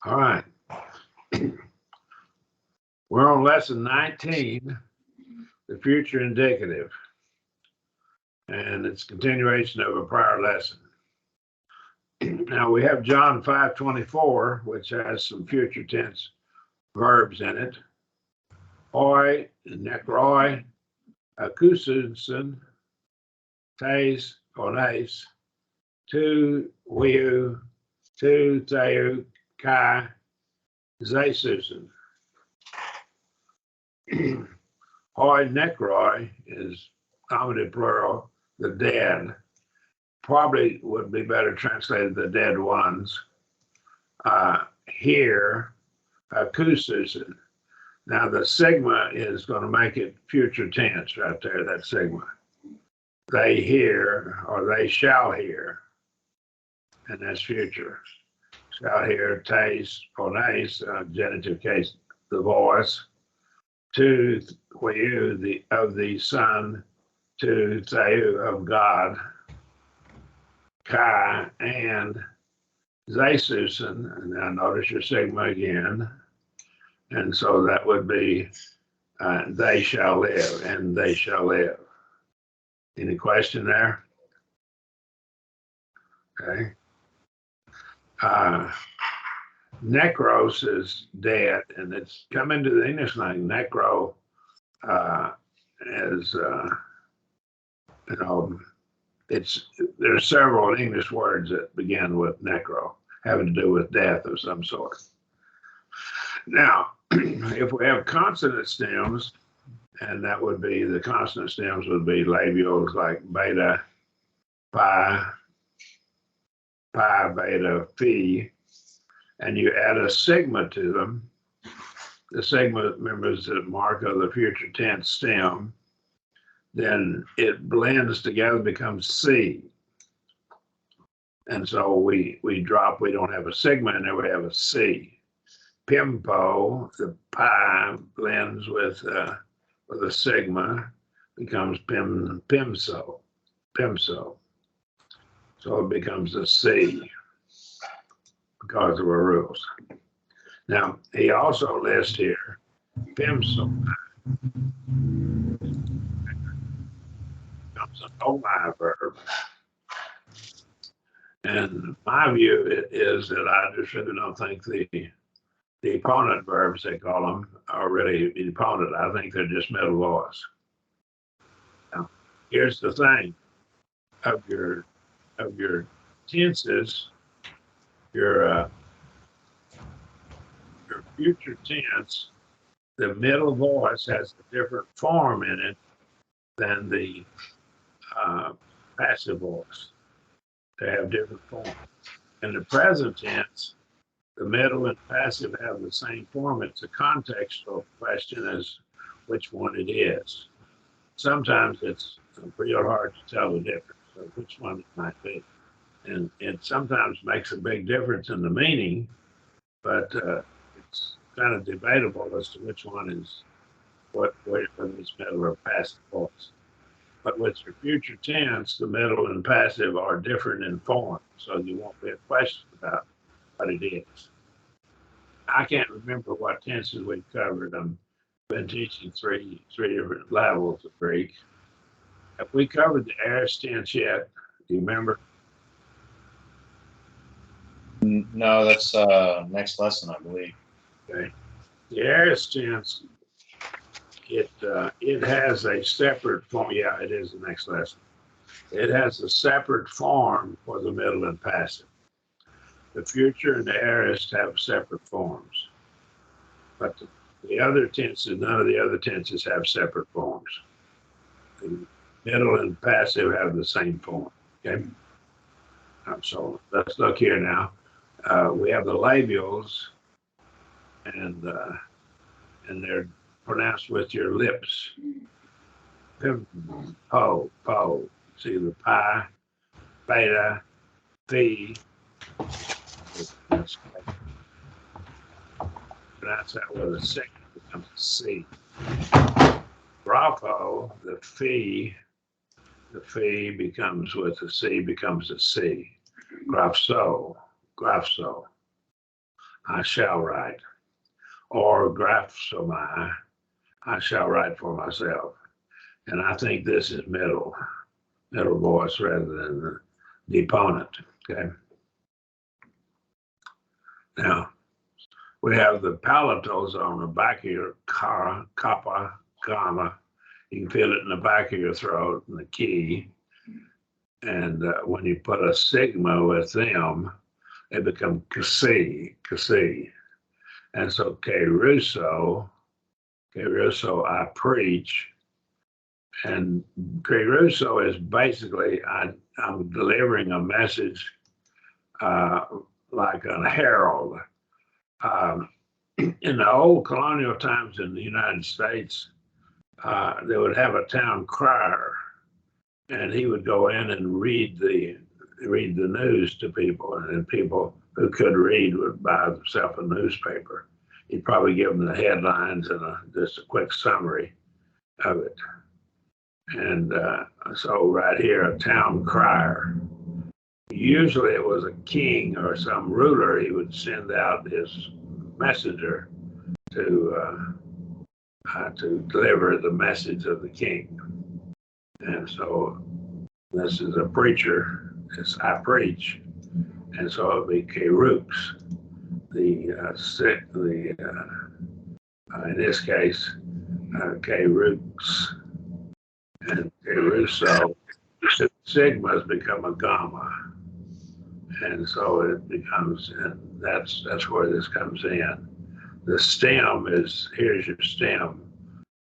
All right. We're on lesson 19, the future indicative. And it's continuation of a prior lesson. Now we have John 5:24, which has some future tense verbs in it. Oi, nekroi, akususin, tes, ones, tu, wiu, tu, teu, kai, zesusin. Hoi nekroi is nominative plural, the dead. Probably would be better translated the dead ones. Here, kususin. Now the sigma is going to make it future tense right there, that sigma. They hear or they shall hear, and that's future. Shall hear, taste, ones, genitive case, the voice. To you, of the Son, to Theu of God, Kai and Zesusen, and now notice your sigma again. And so that would be they shall live, and they shall live. Any question there? Okay. Necros is dead, and it's come into the English language. Necro is, there's several English words that begin with necro, having to do with death of some sort. Now, if we have consonant stems, and that would be, the consonant stems would be labials like beta, pi, beta, phi, and you add a sigma to them. The sigma, remember, is the mark of the future tense stem. Then it blends together, becomes C. And so we drop, we don't have a sigma in there, we have a C. Pimpo, the pi blends with a sigma, becomes pimso. So it becomes a C because of our rules. Now, he also lists here pimso. Becomes an OI verb. And my view is that I just really don't think the opponent verbs, they call them, are really the opponent. I think they're just middle voice. Now, here's the thing. Of your tenses, your future tense, the middle voice has a different form in it than the passive voice. They have different forms. In the present tense, the middle and passive have the same form. It's a contextual question as which one it is. Sometimes it's real hard to tell the difference of which one it might be. And it sometimes makes a big difference in the meaning, but it's kind of debatable as to which one is whether it's middle or passive voice. But with your future tense, the middle and passive are different in form, so you won't be a question about what it is. I can't remember what tenses we've covered. I've been teaching three different levels of Greek. Have we covered the aorist tense yet? Do you remember? No, that's next lesson, I believe. Okay. The aorist tense, it has a separate form. Yeah, it is the next lesson. It has a separate form for the middle and passive. The future and the aorist have separate forms, but the other tenses, none of the other tenses have separate forms. The middle and passive have the same form. Okay. So let's look here now. We have the labials, and they're pronounced with your lips. Pim, po, po. See the pi, beta, phi. Pronounce that with a second, becomes a C. Grapho, the phi becomes with a C, becomes a C. Grapso. I shall write. Or graphsomai, I shall write for myself. And I think this is middle voice rather than the deponent. Okay. Now we have the palatos on the back of your kappa, gamma. You can feel it in the back of your throat and the key. And when you put a sigma with them, they become kasi. And so Russo, I preach. And Russo is basically, I'm delivering a message like a herald. In the old colonial times in the United States, they would have a town crier, and he would go in and read the news to people, and then people who could read would buy themselves a newspaper. He'd probably give them the headlines and just a quick summary of it. And so right here, a town crier. Usually it was a king or some ruler. He would send out his messenger to deliver the message of the king. And so this is a preacher. I preach. And so it would be Kerux, in this case, Kerux and Keruso. The sigmas become a gamma. And so it becomes, and that's where this comes in. The stem is, here's your stem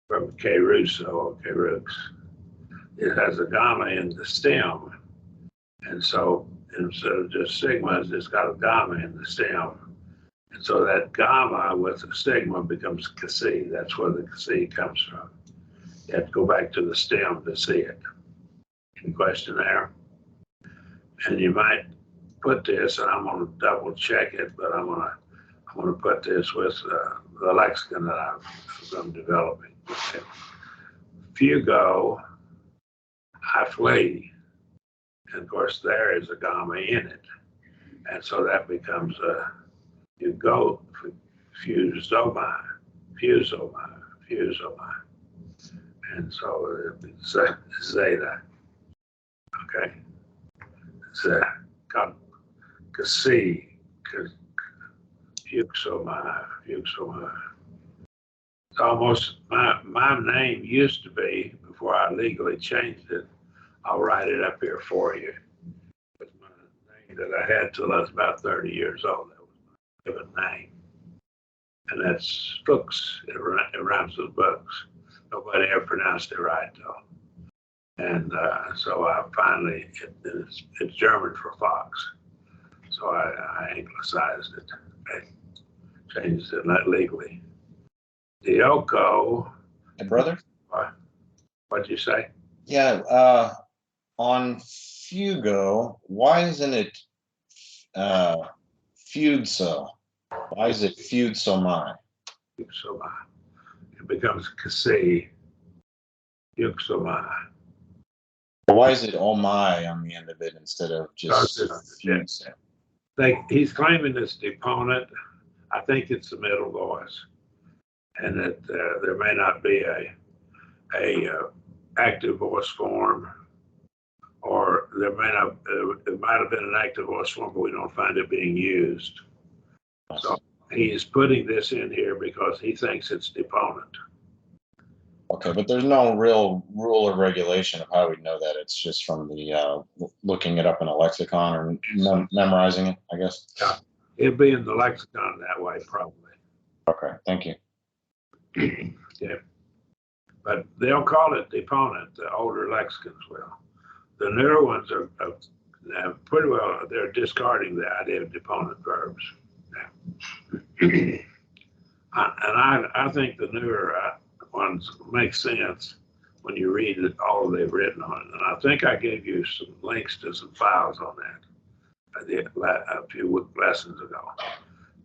from Keruso, Kerux. It has a gamma in the stem. And so instead of just sigmas, it's got a gamma in the stem. And so that gamma with the sigma becomes kasi. That's where the kasi comes from. You have to go back to the stem to see it. Any question there? And you might put this, and I'm going to double check it, but I'm going to put this with the lexicon that I'm developing. Okay. Fugo, I flee. And of course, there is a gamma in it. And so that becomes you go, fusomai. And so it's zeta. Okay. It's kasi, fugsomai. It's almost, my name used to be, before I legally changed it, I'll write it up here for you. It was my name that I had till I was about 30 years old. That was my given name. And that's Fuchs. It rhymes with books. Nobody ever pronounced it right, though. And so I finally, it's German for fox. So I anglicized it. I changed it legally. Dioko. Hey, brother? What'd you say? Yeah, on Fugo, why isn't it Feudso? Why is it Feudsomai? Yuksomai. It becomes kasi. Yuksomai. Why is it Omai on the end of it instead of just Feudso? He's claiming it's deponent. I think it's the middle voice, and that there may not be a active voice form, or there may not. It might have been an active voice form, but we don't find it being used. So he's putting this in here because he thinks it's deponent. Okay, but there's no real rule or regulation of how we know that. It's just from the looking it up in a lexicon or memorizing it, I guess. Yeah, it'll be in the lexicon that way, probably. Okay, thank you. Yeah, but they'll call it deponent. The older lexicons will. The newer ones are pretty well. They're discarding the idea of deponent verbs. Yeah. And I think the newer ones make sense when you read it, all they've written on it. And I think I gave you some links to some files on that a few lessons ago.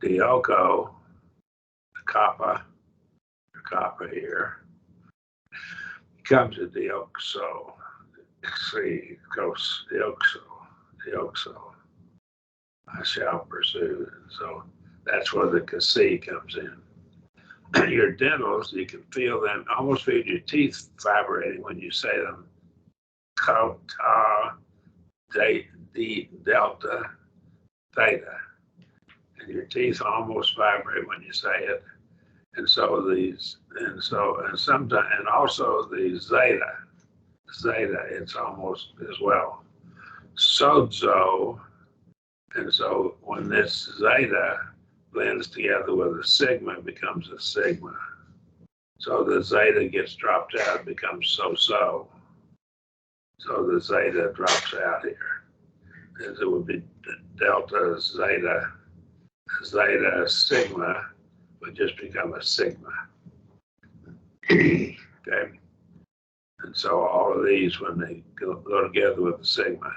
Dioko, the kappa here, comes to Dioxo. See, goes Dioxo. I shall pursue. And so That's where the kasi comes in. Your dentals, you can feel them, almost feel your teeth vibrating when you say them. Ko, ta, de, delta, theta. And your teeth almost vibrate when you say it. And so and sometimes, and also the zeta, it's almost as well. Sozo, and so when this zeta blends together with a sigma, it becomes a sigma. So the zeta gets dropped out, it becomes so. So the zeta drops out here. As it would be delta zeta, sigma would just become a sigma. Okay. And so all of these, when they go together with the sigma,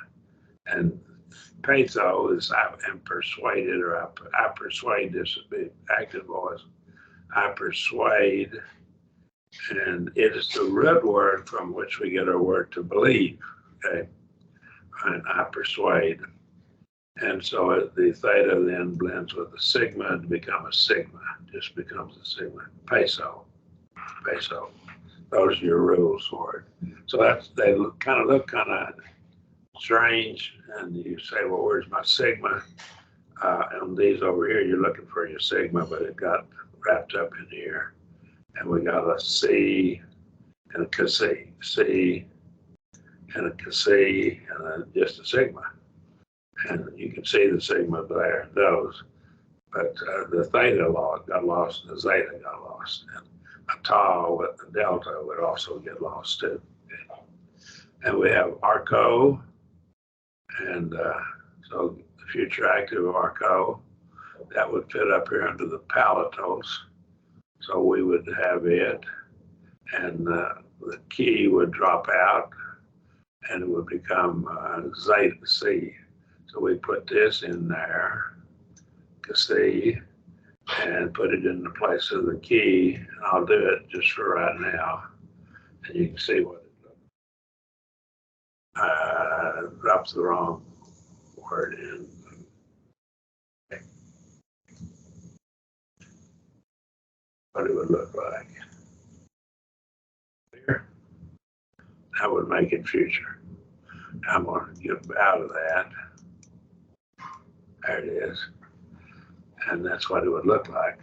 and patho is I am persuaded, or I persuade, this would be active voice. I persuade, and it is the root word from which we get our word to believe. Okay. And I persuade. And so the theta then blends with the sigma to become a sigma, just becomes a sigma. Peso. Those are your rules for it. So they look kind of strange, and you say, well, where's my sigma? And these over here, you're looking for your sigma, but it got wrapped up in here. And we got a C and a kasi, C and a kasi, and just a sigma. And you can see the sigma there, those. But the theta got lost, and the zeta got lost. And a tau with the delta would also get lost too. And we have arco, and so the future active arco, that would fit up here under the palatals. So we would have it, and the key would drop out, and it would become zeta C. So we put this in there, C, and put it in the place of the key. And I'll do it just for right now, and you can see what it looks like. Drops the wrong word in. What it would look like. Here, that would make it future. I'm going to get out of that. There it is. And that's what it would look like.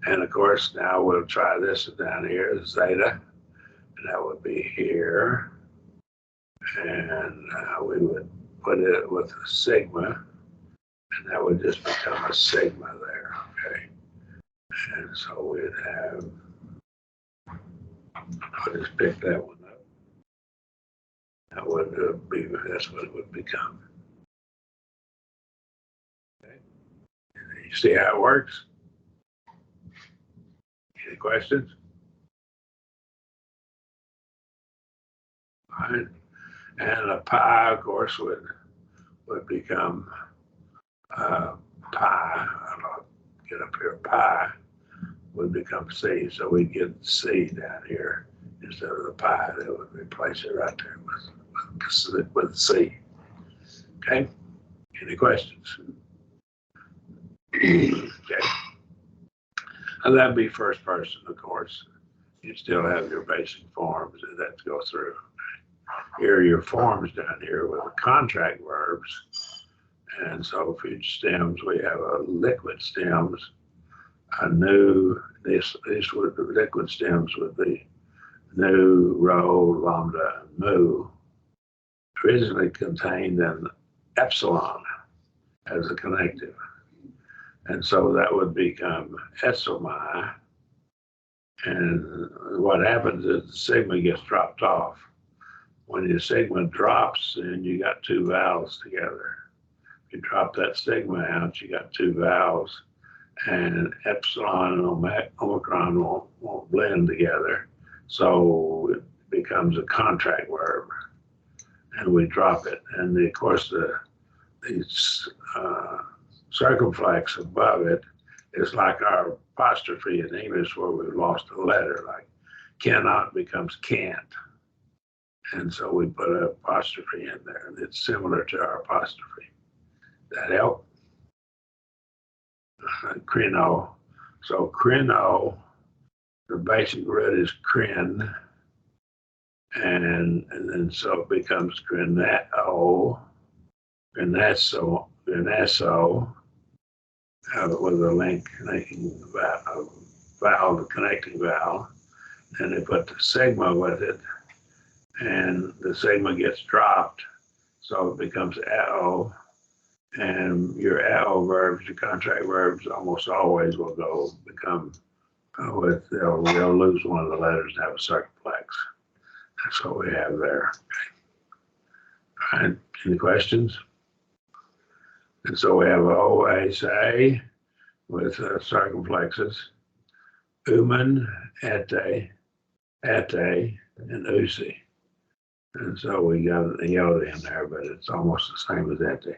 And of course, now we'll try this down here, zeta, and that would be here. And we would put it with a sigma, and that would just become a sigma there, okay? And so we'd have, I'll just pick that one up. That would be, that's what it would become. Okay. You see how it works? Any questions? All right. And a pi, of course, would become pi. I'll get up here, pi would become C. So we get C down here instead of the pi. That would replace it right there with C. Okay. Any questions? Okay. And that'd be first person, of course. You still have your basic forms that have to go through. Here are your forms down here with the contract verbs. And so future stems, we have a liquid stems, a new, these were the liquid stems with the nu, rho, lambda, and mu, originally contained an epsilon as a connective. And so that would become esomi. And what happens is the sigma gets dropped off. When your sigma drops, then you got two vowels together. If you drop that sigma out, you got two vowels, and epsilon and omicron won't blend together. So it becomes a contract verb, and we drop it. And of course, these circumflex above it is like our apostrophe in English where we've lost a letter, like cannot becomes can't. And so we put an apostrophe in there, and it's similar to our apostrophe. That help? crino. So crino, the basic root is crin, and then so it becomes crinato, crinasso, with a linking vowel, the connecting vowel. And they put the sigma with it, and the sigma gets dropped, so it becomes ao. And your ao verbs, your contract verbs, almost always will become they'll lose one of the letters and have a circumflex. That's what we have there. All right. Any questions? And so we have OASA with circumflexes, uman, ete, and usi. And so we got the iota in there, but it's almost the same as ete.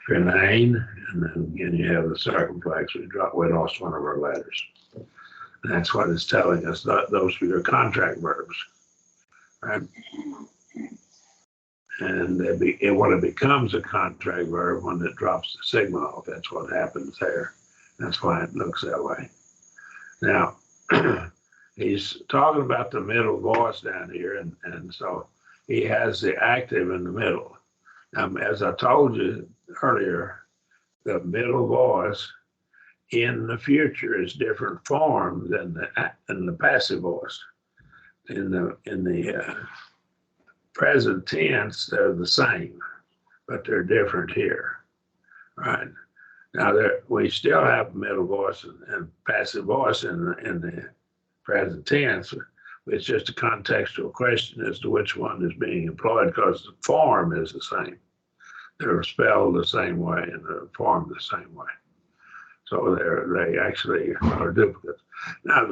Grenane, and then again you have the circumflex. We lost one of our letters. And that's what it's telling us. Those are your contract verbs, right? And when it becomes a contract verb, when it drops the sigma off, that's what happens there. That's why it looks that way. Now, he's talking about the middle voice down here, and so he has the active in the middle. As I told you earlier, the middle voice in the future is different form than the passive voice. In the present tense, they're the same, but they're different here, right? Now we still have middle voice and passive voice in the present tense. It's just a contextual question as to which one is being employed because the form is the same. They're spelled the same way and they're formed the same way. So they actually are duplicates. Now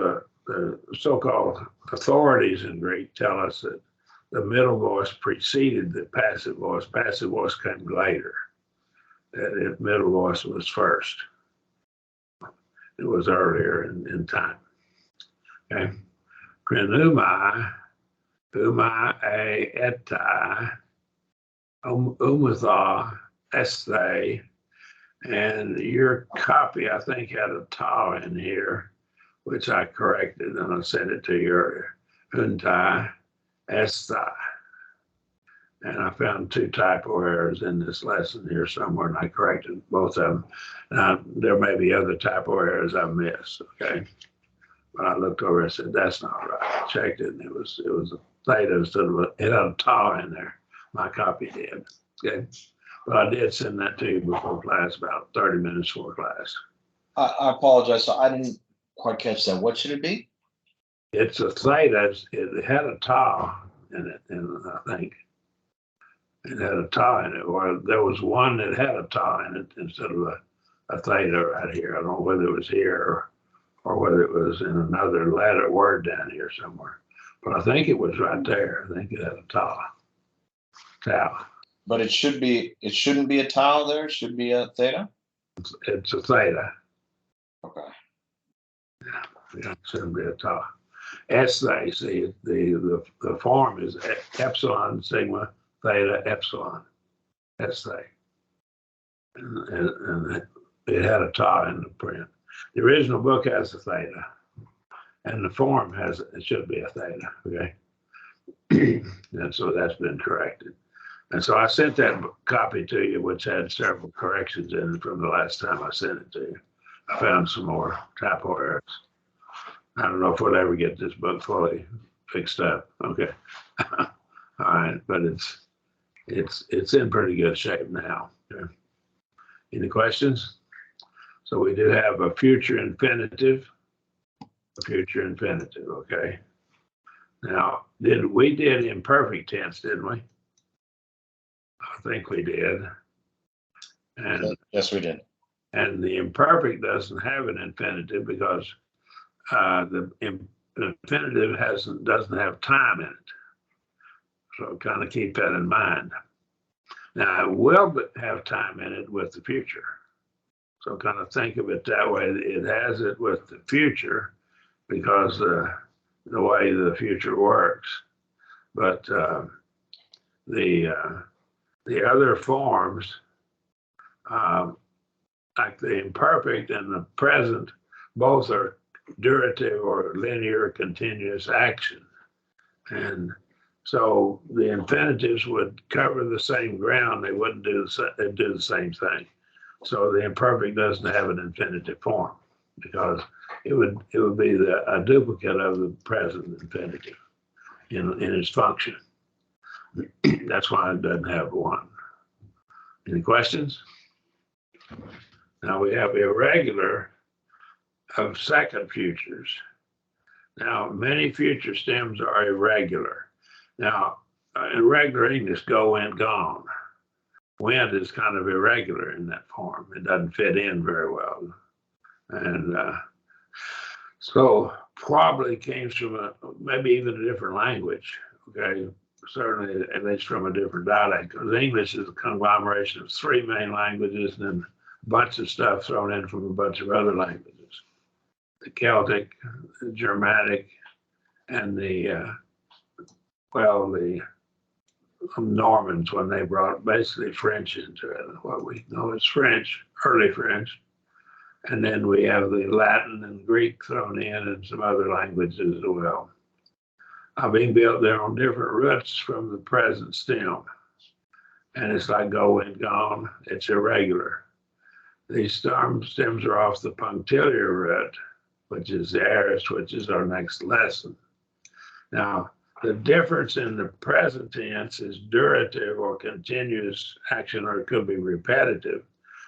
the so-called authorities in Greek tell us that the middle voice preceded the passive voice. Passive voice came later. That middle voice was first. It was earlier in time. Okay. Krenumai, umai, etai, umatha, esthe, and your copy, I think, had a ta in here, which I corrected and I sent it to you earlier. Untai, esthai. And I found 2 typo errors in this lesson here somewhere, and I corrected both of them. Now, there may be other typo errors I missed, okay? But I looked over and said, that's not right. I checked it, and it was a theta instead of it had a ta in there. My copy did, okay? But I did send that to you before class, about 30 minutes before class. I apologize. So I didn't quite catch that. What should it be? It's a theta. It had a ta in it, and I think it had a ta in it, or there was one that had a ta in it instead of a theta right here. I don't know whether it was here or whether it was in another word down here somewhere. But I think it was right there. I think it had a ta. Tau. But it shouldn't be a tau there. It should be a theta. It's a theta. Okay. Yeah, it shouldn't be a tau. They see the form is epsilon, sigma, theta, epsilon. They. And it had a tau in the print. The original book has a theta, and the form it should be a theta. Okay. And so that's been corrected. And so I sent that copy to you, which had several corrections in it from the last time I sent it to you. I found some more typo errors. I don't know if we'll ever get this book fully fixed up. Okay. All right, but it's in pretty good shape now. Okay. Any questions? So we do have a future infinitive. Okay. Now, we did imperfect tense, didn't we? I think we did. And yes, we did. And the imperfect doesn't have an infinitive because the infinitive doesn't have time in it. So kind of keep that in mind. Now, it will have time in it with the future. So kind of think of it that way. It has it with the future because the way the future works. But the other forms like the imperfect and the present, both are durative or linear continuous action. And so the infinitives would cover the same ground. They wouldn't they'd do the same thing. So the imperfect doesn't have an infinitive form because it would be a duplicate of the present infinitive in its function. That's why it doesn't have one. Any questions? Now we have irregular of second futures. Now, many future stems are irregular. Now, in regular English, go, went, gone. Went is kind of irregular in that form. It doesn't fit in very well. And so probably came from maybe even a different language, okay? Certainly at least from a different dialect, because English is a conglomeration of three main languages and then a bunch of stuff thrown in from a bunch of other languages. The Celtic, the Germanic, and the Normans when they brought basically French into it, what we know as French, early French. And then we have the Latin and Greek thrown in and some other languages as well. Being built there on different roots from the present stem. And it's like go and gone, it's irregular. These stems are off the punctiliar root, which is the aorist, which is our next lesson. Now, the difference in the present tense is durative or continuous action, or it could be repetitive,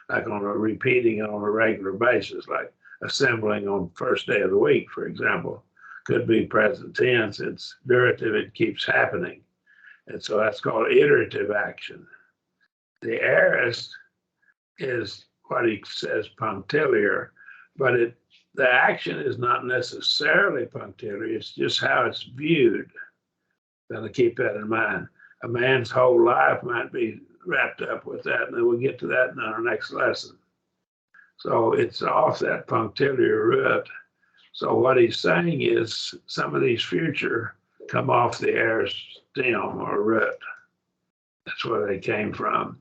like repeating it on a regular basis, like assembling on first day of the week, for example, could be present tense. It's durative, it keeps happening. And so that's called iterative action. The aorist is what he says punctiliar, but the action is not necessarily punctiliar, it's just how it's viewed. Gotta keep that in mind. A man's whole life might be wrapped up with that, and then we'll get to that in our next lesson. So it's off that punctiliar root. So what he's saying is some of these future come off the aorist stem or root. That's where they came from.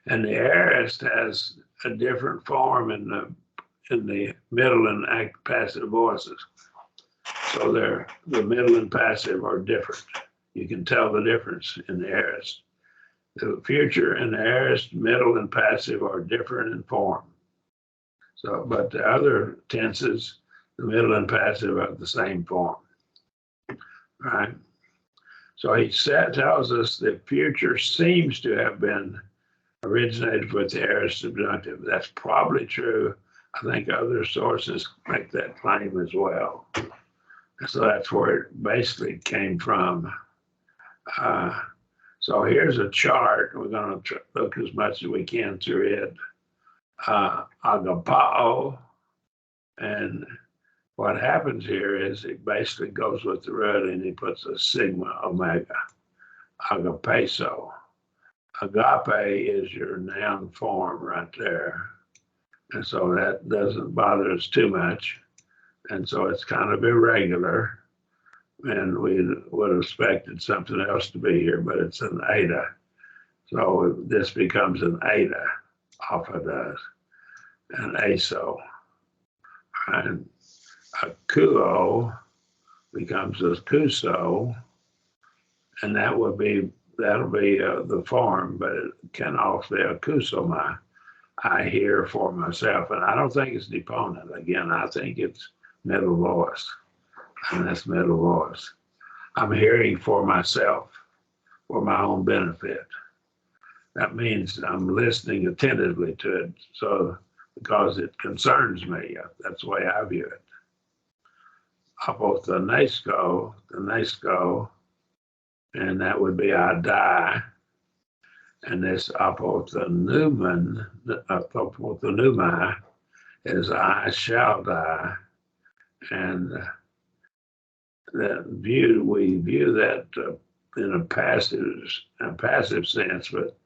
And the aorist has a different form in the middle and passive voices. So the middle and passive are different. You can tell the difference in the aorist. The future and the aorist, middle and passive are different in form. So, but the other tenses, the middle and passive are the same form, right? So he tells us the future seems to have been originated with the aorist subjunctive. That's probably true. I think other sources make that claim as well. So that's where it basically came from. So here's a chart. We're going to look as much as we can through it. Agapao. And what happens here is it basically goes with the root and he puts a sigma omega. Agapeso. Agape is your noun form right there. And so that doesn't bother us too much. And so it's kind of irregular. And we would have expected something else to be here, but it's an eta. So this becomes an eta, alpha does, an aso. And a kuo becomes a kuso, and that'll be the form, but it can also be a kusoma. I hear for myself, and I don't think it's deponent. Again, I think it's middle voice. And that's middle voice. I'm hearing for myself, for my own benefit. That means I'm listening attentively to it, so because it concerns me. That's the way I view it. Apothenesco, and that would be I die. And this apothenumai is I shall die. And we view that in a passive sense, but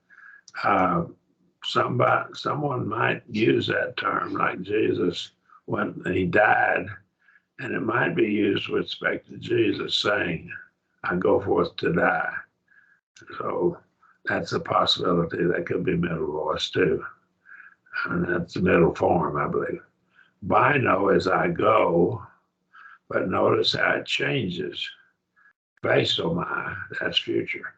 someone might use that term, like Jesus when he died, and it might be used with respect to Jesus saying, "I go forth to die." So that's a possibility. That could be middle voice too. And that's the middle form, I believe. Bino is I go, but notice how it changes. Basomai, that's future.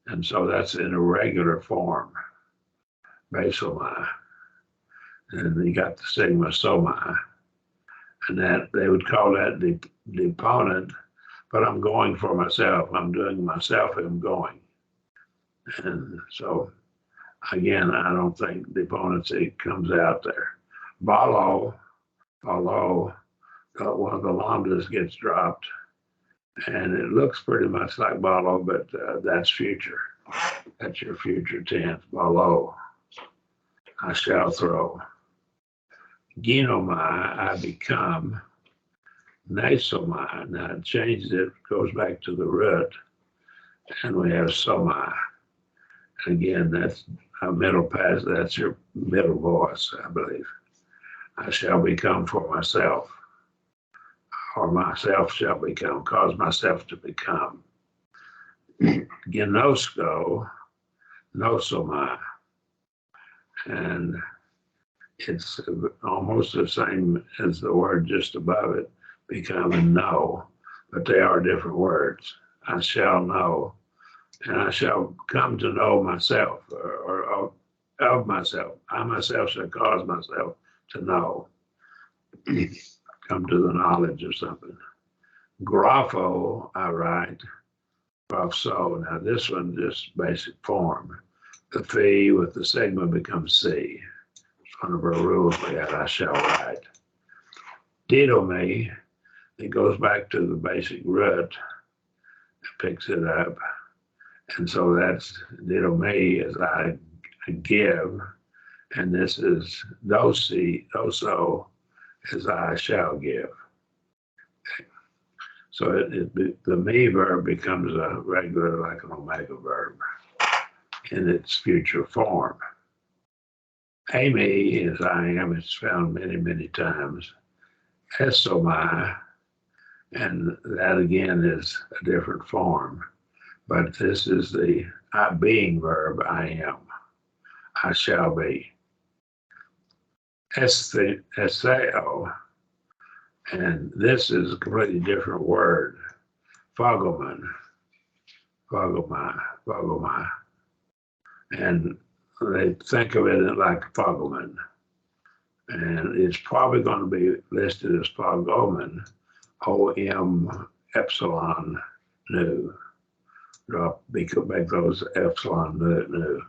And so that's in a regular form, basomai. And you got the sigma somai. And that they would call that the deponent, but I'm going for myself. I'm doing myself and I'm going. And so again, I don't think deponency comes out there. Balo, although one of the lambdas gets dropped, and it looks pretty much like Balo, but that's future. That's your future tense. Balo, I shall throw. Ginomai, I become. Nasomai, now it changed it, goes back to the root, and we have somai. Again, that's a middle pass, that's your middle voice, I believe. I shall become for myself, or myself shall become, cause myself to become. Genosko, nosomai, and it's almost the same as the word just above it, become and know, but they are different words. I shall know, and I shall come to know myself, or of myself. I myself shall cause myself to know, come to the knowledge of something. Grapho, I write, grapho. Now this one, just basic form. The phi with the sigma becomes C. It's one of our rules we had, I shall write. Didomi, it goes back to the basic root, picks it up. And so that's didomi as I give, and this is doso as I shall give. So the me verb becomes a regular, like an omega verb in its future form. Amy is I am, it's found many, many times. Esomai, and that again is a different form. But this is the I being verb, I am. I shall be. Esteo, and this is a completely different word. Fogelman, Fogelman. And they think of it like Fogelman. And it's probably going to be listed as Fogelman, O-M epsilon nu. Make those epsilon nu.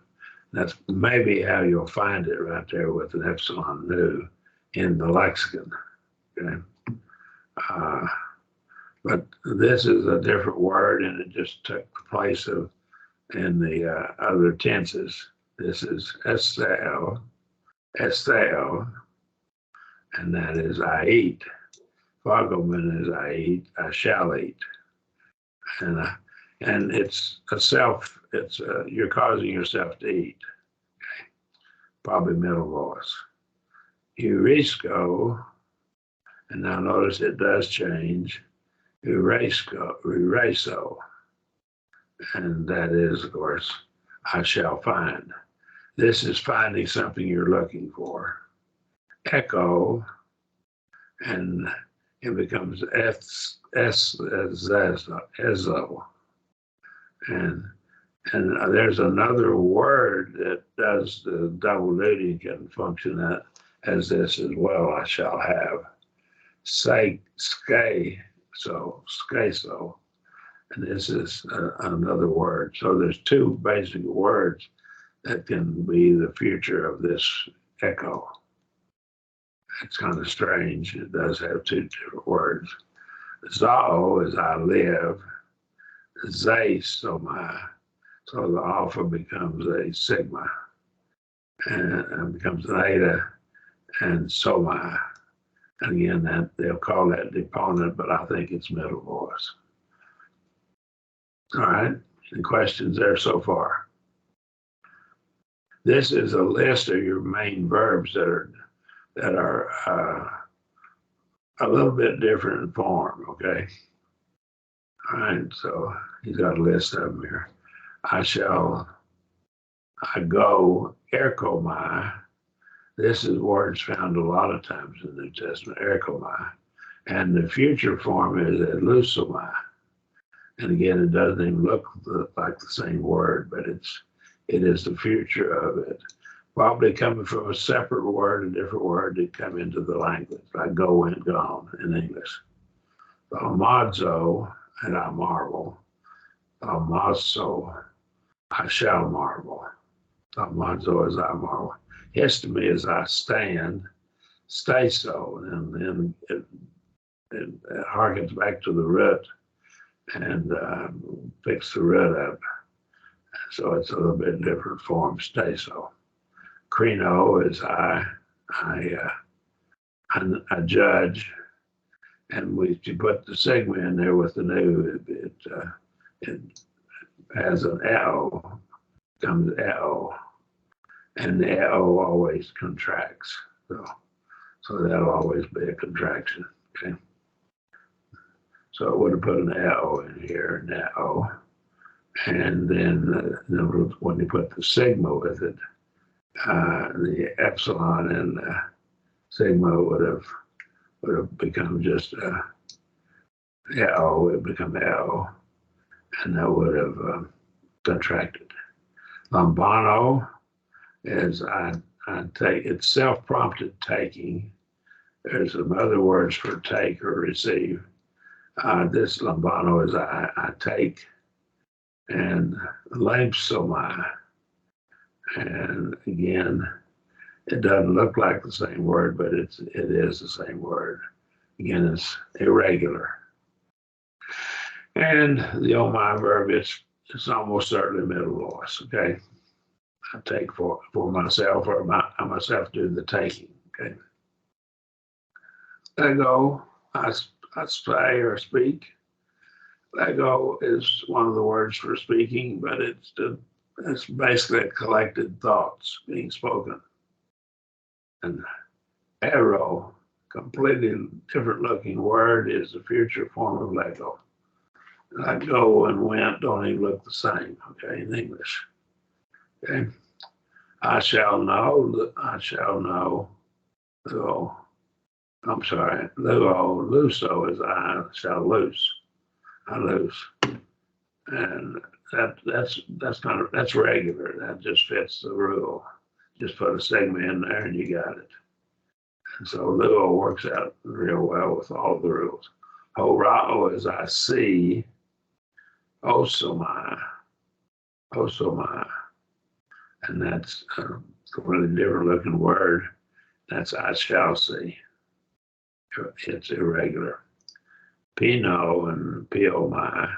That's maybe how you'll find it right there with an epsilon nu in the lexicon. Okay? But this is a different word, and it just took the place of in the other tenses. This is esteo, and that is I eat. Fogelman is I eat, I shall eat. And it's a self, it's you're causing yourself to eat. Okay? Probably middle voice. Eurisco, and now notice it does change. Eraso, and that is, of course, I shall find. This is finding something you're looking for. Echo, and it becomes ezo. And there's another word that does the double duty, can function as this as well. I shall have. Say, so, and this is another word. So there's two basic words that can be the future of this echo. It's kind of strange. It does have two different words. Zao is I live. Zay, so the alpha becomes a sigma and becomes an eta and soma. And again, that they'll call that deponent, but I think it's middle voice. All right, any questions there so far? This is a list of your main verbs that are a little bit different in form, okay? All right, so he's got a list of them here. I go, erkomai, This is words found a lot of times in the New Testament, erchomai. And the future form is elusomai. And again, it doesn't even look like the same word, but it is the future of it. Probably coming from a separate word, a different word that come into the language, like go and gone in English. Amazo, and I marvel. Amazo, I shall marvel. Amazo is I marvel. Histemi is I stand, stay so. And then it harkens back to the root and picks the root up. So it's a little bit different form, stay so. Crino is I judge, and we put the sigma in there with the new. It has an L, comes L, and the L always contracts. So that'll always be a contraction. Okay. So it would have put an L in here, now, and then when you put the sigma with it, the epsilon and sigma would have become just L, would become L, and that would have contracted. Lambano is I take, it's self-prompted taking. There's some other words for take or receive. This lambano is I take, and lampsomai. And again, it doesn't look like the same word, but it is the same word. Again, it's irregular. And the omai verb, it's almost certainly middle loss. Okay, I take for myself, or I myself do the taking. Okay, lego, I say or speak. Lego is one of the words for speaking, but it's basically collected thoughts being spoken. And arrow, completely different looking word, is the future form of Lego. Like go and went don't even look the same, okay, in English. Okay. I shall know, Luo. I'm sorry, Luo, Luso is I shall lose. I lose. And that's regular. That just fits the rule. Just put a sigma in there and you got it. And so Luo works out real well with all the rules. Horao is I see. Osomai. And that's a really different looking word. That's I shall see. It's irregular. Pino and Piomai.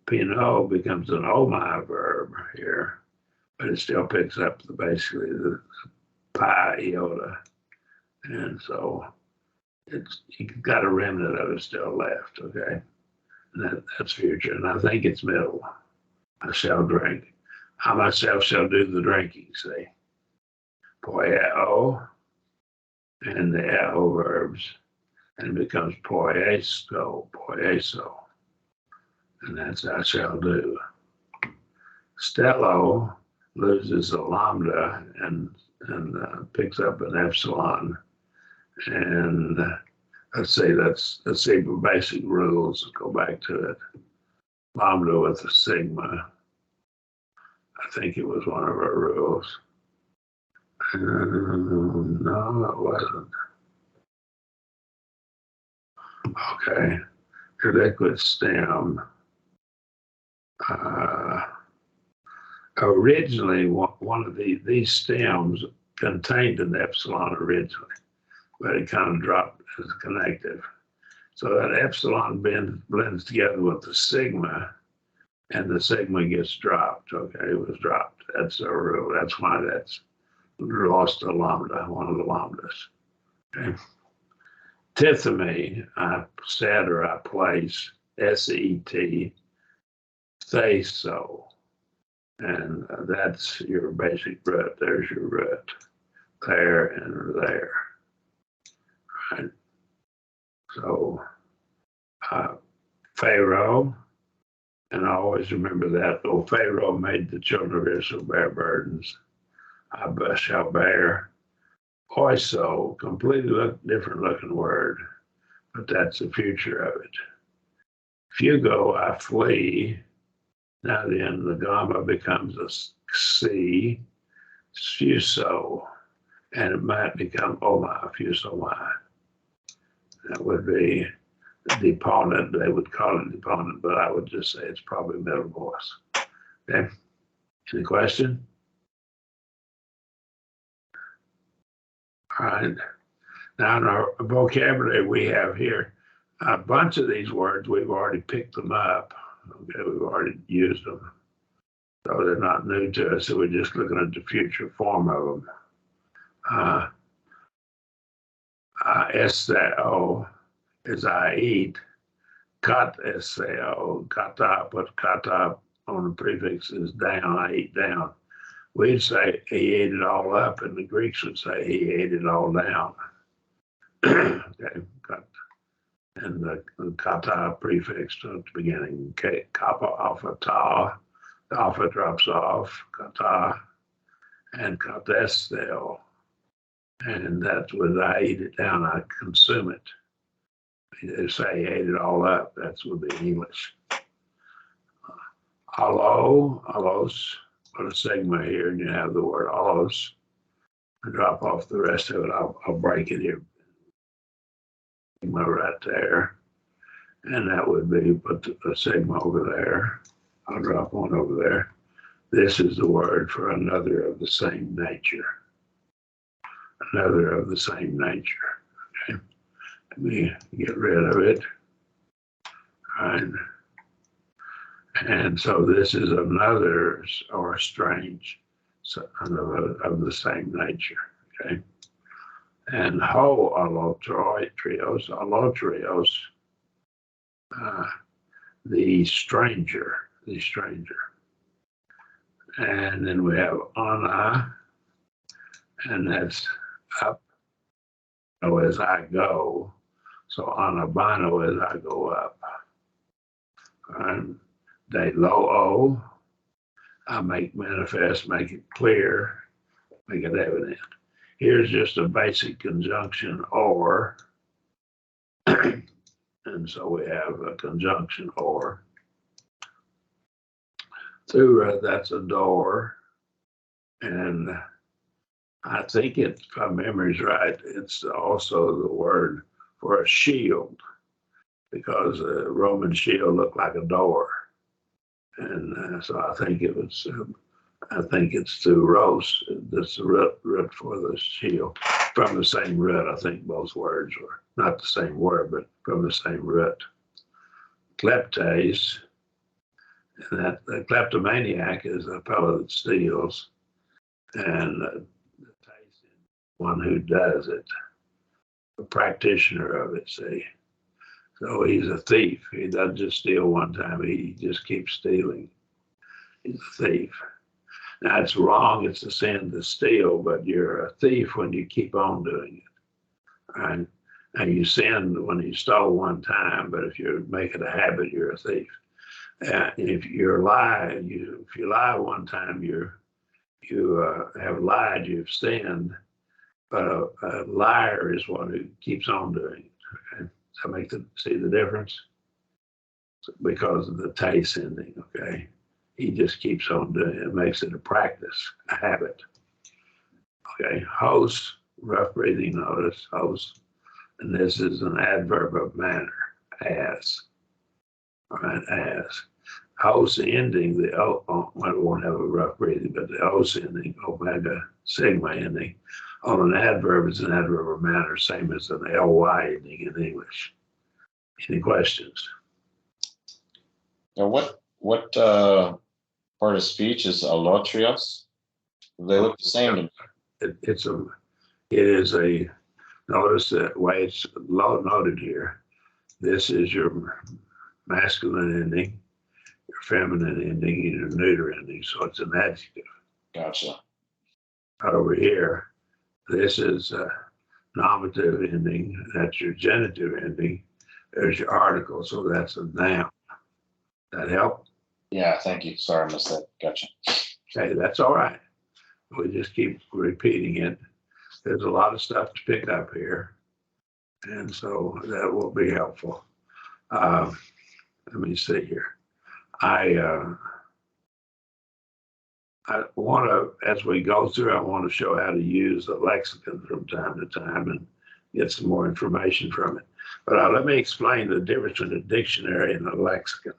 Pino becomes an omai verb here, but it still picks up basically the pi iota. And so you've got a remnant of it still left, okay? And that's future, and I think it's middle. I shall drink. I myself shall do the drinking, see? Poieo, and the ao verbs, and it becomes poieso, and that's I shall do. Stello loses a lambda and picks up an epsilon, and let's see basic rules. Go back to it. Lambda with a sigma. I think it was one of our rules. No, it wasn't. Okay. Your liquid stem. Originally, one of these stems contained an epsilon originally, but it kind of dropped as a connective. So that epsilon blends together with the sigma, and the sigma gets dropped. Okay, it was dropped. That's a rule. That's why that's lost a lambda, one of the lambdas. Okay. Tithemy, I set or I place, S-E-T, say so. And that's your basic root. There's your root. There and there. Right. So, Pharaoh, and I always remember that. Oh, Pharaoh made the children of Israel bear burdens. I shall bear. Also, completely different looking word, but that's the future of it. Fugo, I flee. Now then, the gamma becomes a C, fuso, and it might become oma, fuso. That would be deponent. They would call it deponent, but I would just say it's probably middle voice. Okay. Any question? All right. Now in our vocabulary we have here a bunch of these words. We've already picked them up. Okay, we've already used them, so they're not new to us. So we're just looking at the future form of them. S-O is I eat. Kat, S-A-O, kata, put kata on the prefix is down, I eat down. We'd say he ate it all up, and the Greeks would say he ate it all down. Okay, and the kata prefix at the beginning, kappa alpha ta, the alpha drops off, kata, and katestel. And that's when I eat it down, I consume it. They say he ate it all up. That's would be English. Alos, put a sigma here, and you have the word alos. I drop off the rest of it. I'll break it here. Sigma right there. And that would be, put the sigma over there. I'll drop one over there. This is the word for another of the same nature. Another of the same nature. Okay. Let me get rid of it. And so this is another or strange of the same nature. Okay. And ho allotrios, the stranger. And then we have ana, and that's up as I go. So anabano as I go up. And de lo, I make manifest, make it clear, make it evident. Here's just a basic conjunction or. And so we have a conjunction or. Through that's a door. And I think if my memory's right, it's also the word for a shield, because a Roman shield looked like a door. And so I think it's through ros. That's the root for the shield. From the same root, I think both words were not the same word, but from the same root. Kleptes, and that the kleptomaniac is a fellow that steals, and the one who does it, a practitioner of it, see. So he's a thief. He doesn't just steal one time, he just keeps stealing. He's a thief. Now it's wrong, it's a sin to steal, but you're a thief when you keep on doing it. Right? And you sin when you stole one time, but if you make it a habit, you're a thief. If you lie one time, you have lied, you've sinned. But a liar is one who keeps on doing it. Okay? So see the difference? Because of the taste ending, okay? He just keeps on doing it. It makes it a practice, a habit. Okay, host, rough breathing notice, host. And this is an adverb of manner, as. All right, as. Host ending, the O, I won't have a rough breathing, but the os ending, omega, sigma ending, on an adverb is an adverb of manner, same as an ly ending in English. Any questions? Now, what part of speech is allotrios? They look the same to me. It is a, notice the way it's noted here. This is your masculine ending, your feminine ending, and your neuter ending. So it's an adjective. Gotcha. Over here, this is a nominative ending. That's your genitive ending. There's your article. So that's a noun. That help? Yeah, thank you. Sorry, I missed that. Gotcha. Okay, that's all right. We just keep repeating it. there's a lot of stuff to pick up here, and so that will be helpful. Uh, Let me see here. I I want to, as we go through, I want to show how to use the lexicon from time to time and get some more information from it. But let me explain the difference between a dictionary and a lexicon.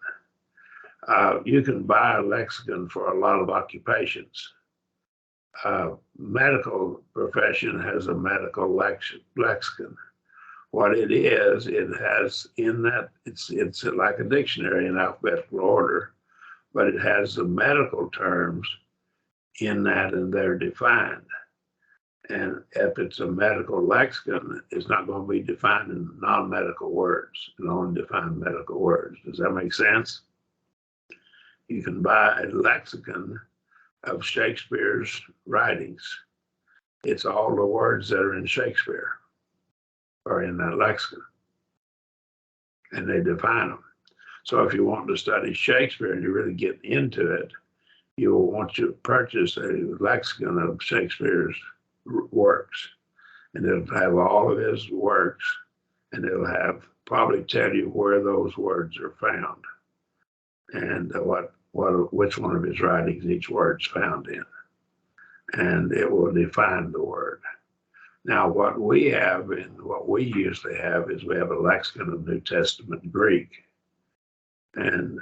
You can buy a lexicon for a lot of occupations. Medical profession has a medical lexicon. What it is, it has in that, it's like a dictionary in alphabetical order, but it has the medical terms in that and they're defined. And if it's a medical lexicon, it's not going to be defined in non-medical words. It'll only define medical words. Does that make sense? You can buy a lexicon of Shakespeare's writings. It's all the words that are in Shakespeare are in that lexicon, and they define them. So if you want to study Shakespeare and you really get into it, you will want to purchase a lexicon of Shakespeare's works, and it'll have all of his works, and it'll have probably tell you where those words are found and which one of his writings each word's found in, and it will define the word. Now, what we have and what we usually have is we have a lexicon of New Testament Greek, and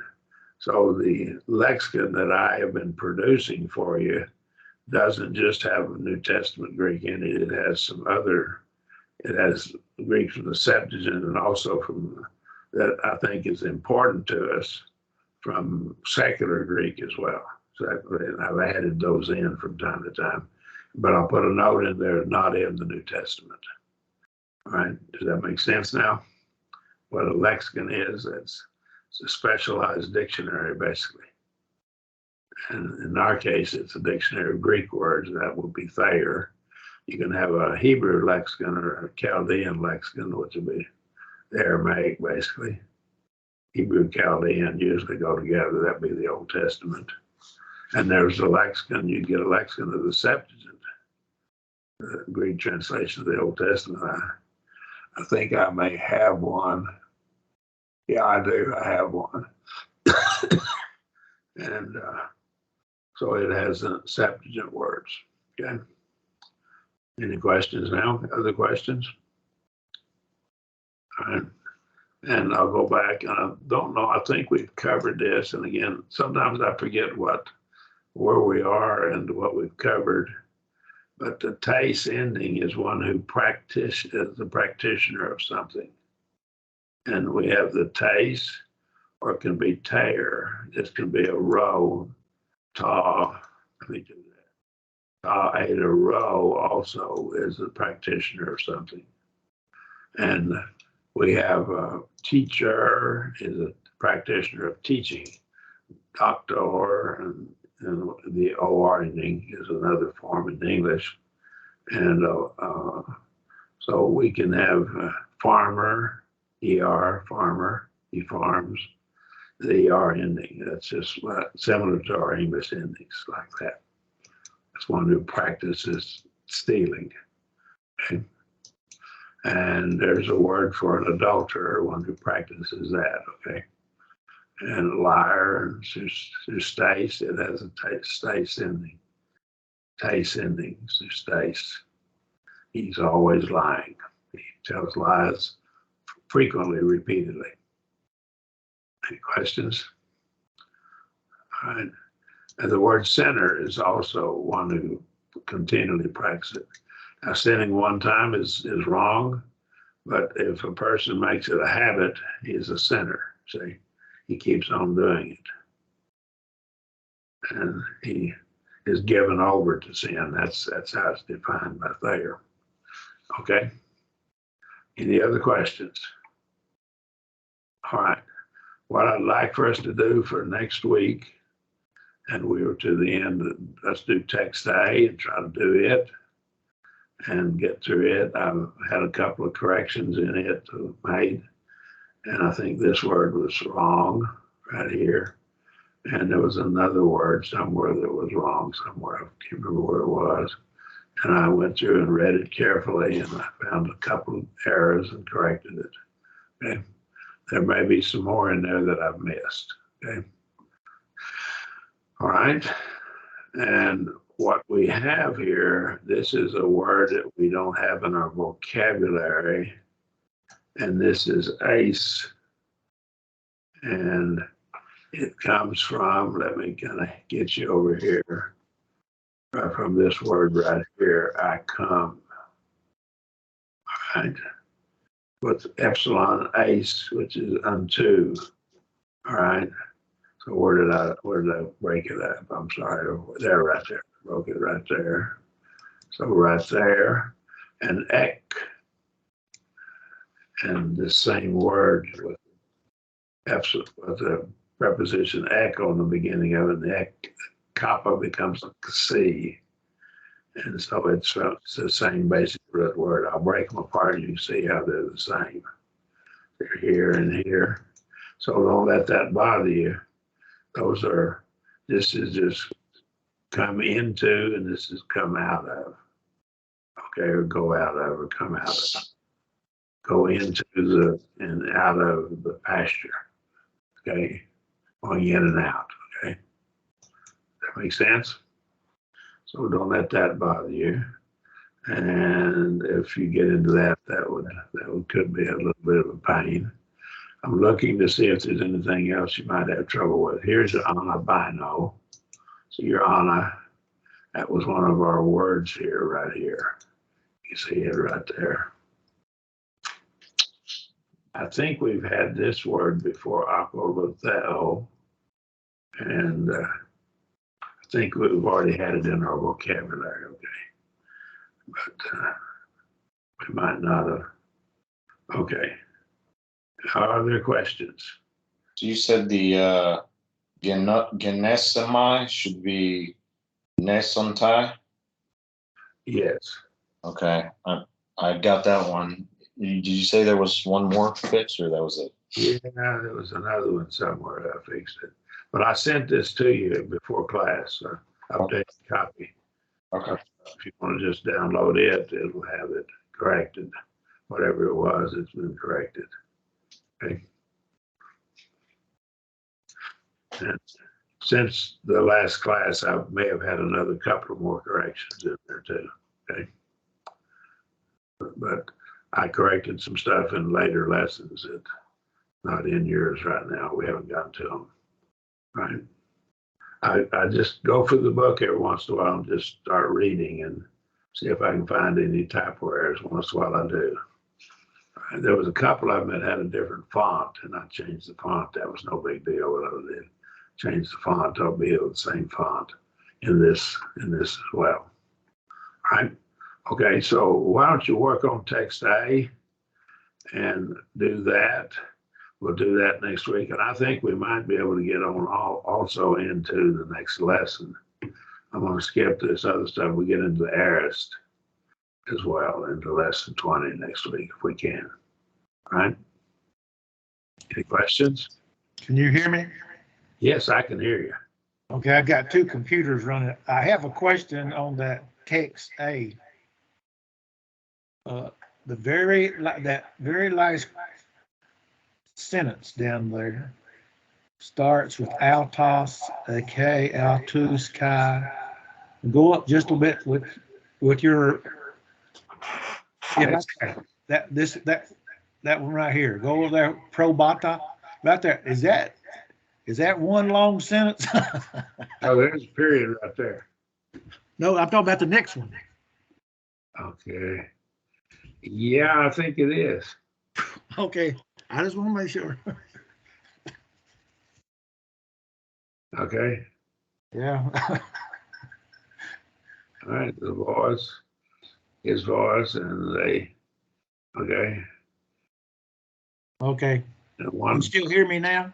so the lexicon that I have been producing for you doesn't just have New Testament Greek in it. It has some other, it has Greek from the Septuagint and also from that I think is important to us from secular Greek as well. So I've added those in from time to time, but I'll put a note in there, not in the New Testament. All right, does that make sense now? What a lexicon is, it's a specialized dictionary, basically. And in our case, it's a dictionary of Greek words. That would be Thayer. You can have a Hebrew lexicon or a Chaldean lexicon, which would be the Aramaic, basically. Hebrew, Chaldean usually go together. That'd be the Old Testament. And there's a lexicon. You get a lexicon of the Septuagint, the Greek translation of the Old Testament. I think I may have one. Yeah, I do. I have one. And so it has Septuagint words. Okay. Any questions now? Other questions? All right. And I'll go back. And I don't know. I think we've covered this. And again, sometimes I forget where we are and what we've covered. But the TACE ending is one who is the practitioner of something. And we have the TACE, or it can be tear. This can be a row, ta. Let me do that. Ta, a row also is a practitioner of something. And we have a teacher is a practitioner of teaching. Doctor and the OR ending is another form in English. And so we can have farmer, ER, farmer, he farms, the ER ending. That's just similar to our English endings like that. That's one who practices stealing. Okay? And there's a word for an adulterer, one who practices that, okay? And liar, Sustace, it has a stace ending. Tace ending, Sustace. He's always lying. He tells lies frequently, repeatedly. Any questions? All right. And the word sinner is also one who continually practices it. Now, sinning one time is wrong, but if a person makes it a habit, he's a sinner. See, he keeps on doing it. And he is given over to sin. That's how it's defined by Thayer. Okay. Any other questions? All right. What I'd like for us to do for next week, and we were to the end, let's do text A and try to do it and get through it. I've had a couple of corrections in it made, and I think this word was wrong right here. And there was another word somewhere that was wrong somewhere. I can't remember where it was. And I went through and read it carefully, and I found a couple of errors and corrected it. Okay. There may be some more in there that I've missed. Okay. All right. And what we have here, this is a word that we don't have in our vocabulary. And this is ace. And it comes from, let me kind of get you over here, from this word right here, I come. All right. With epsilon ace, which is unto. All right. So where did I break it up? I'm sorry. There, right there. Broke it right there. So right there, and ek, and the same word with the preposition ek on the beginning of it. The ek, kappa becomes a c, and so it's the same basic root word. I'll break them apart, and you can see how they're the same. They're here and here. So don't let that bother you. Those are, this is just come into, and this is come out of. Okay, or go out of, or come out of. Go into the and out of the pasture. Okay, going in and out. Okay, that makes sense. So don't let that bother you. And if you get into that, could be a little bit of a pain. I'm looking to see if there's anything else you might have trouble with. Here's the albino. So your Anna, that was one of our words here, right here. You see it right there. I think we've had this word before, aqualotheo, and I think we've already had it in our vocabulary, okay? But we might not have. Okay. Are there questions? So you said the genesemi should be nesontai? Yes. Okay, I got that one. Did you say there was one more fix, or that was it? Yeah, there was another one somewhere. I fixed it. But I sent this to you before class, updated copy. Okay. If you want to just download it, it'll have it corrected. Whatever it was, it's been corrected. Okay. And since the last class, I may have had another couple of more corrections in there too. Okay. But I corrected some stuff in later lessons that not in yours right now. We haven't gotten to them. Right. I just go through the book every once in a while and just start reading and see if I can find any typo errors. Once in a while I do. There was a couple of them that had a different font, and I changed the font. That was no big deal. What I did, change the font to be the same font in this as well. All right. Okay. So why don't you work on text A and do that? We'll do that next week, and I think we might be able to get on also into the next lesson. I'm going to skip this other stuff. We get into the aorist as well, into lesson 20 next week if we can. All right. Any questions? Can you hear me? Yes, I can hear you. Okay, I've got two computers running. I have a question on that text A. That very last sentence down there starts with altos, okay, altus, kai. Go up just a bit with your that one right here. Go over there, probata, right there. Is that one long sentence? Oh, there's a period right there. No, I'm talking about the next one. Okay. Yeah, I think it is. Okay, I just want to make sure. Okay. Yeah. All right. The voice, his voice, and they. Okay. Okay. And You one. still hear me now?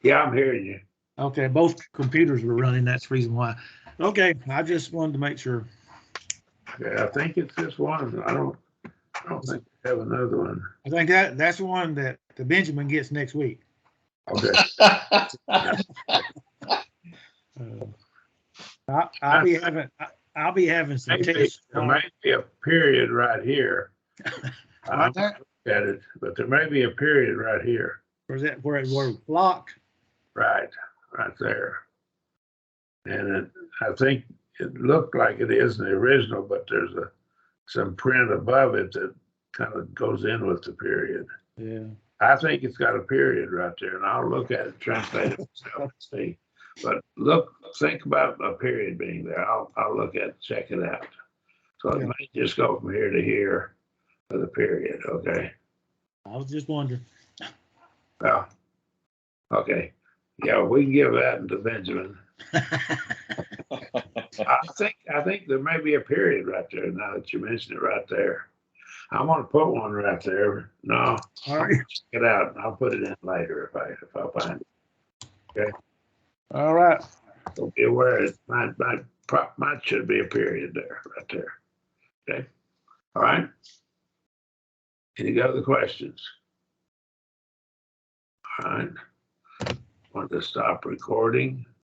Yeah, I'm hearing you. Okay, both computers were running. That's the reason why. Okay, I just wanted to make sure. Okay, I think it's this one. I don't think we have another one. I think that's the one that the Benjamin gets next week. Okay. I'll be having I'll be having some Maybe, tests. there might be a period right here. Right there, At it, but there may be a period right here. where's that, where it was locked? Right there. And I think it looked like it is in the original, but there's some print above it that kind of goes in with the period. Yeah. I think it's got a period right there, and I'll look at it, translate it myself and see. But think about a period being there. I'll look at it, check it out. So it Yeah. may just go from here to here for the period, okay? I was just wondering. Well, okay. Yeah, we can give that to Benjamin. I think there may be a period right there now that you mentioned it right there. I'm gonna put one right there. No, All right. check it out. I'll put it in later if I find it. Okay. All right. So be aware it might should be a period there, right there. Okay. All right. Any other questions? All right. Want to stop recording?